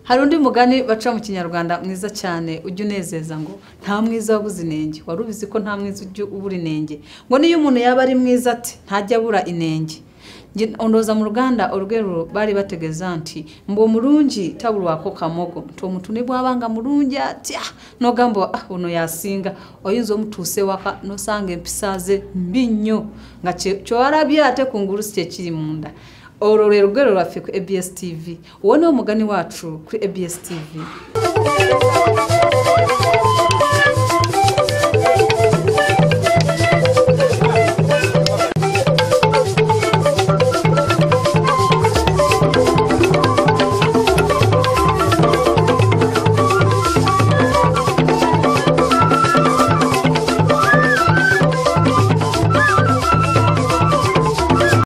Hari undi mugani baca mu Kinyarwanda mwiza cyane ujya unezeza ngo nta mwiza wabuze inenge. Wari ubizi ko nta mwiza ujya ubura inenge. Ngo niyo umuntu yaba ari mwiza ati ntajya abura inenge. Ondoza mu Ruganda urugero bari bategeza nti mbo murungi taburu wako kamogo to muntu ne bwabanga murungi ati no gambo uno yasinga oyinzo mutuse waka no sange empisaze mbinyo nga cyo arabya ate kunguru sike kiri munda. Ororero rugero rafiko ABS TV. Uwo ni umugani wacu kuri ABS TV.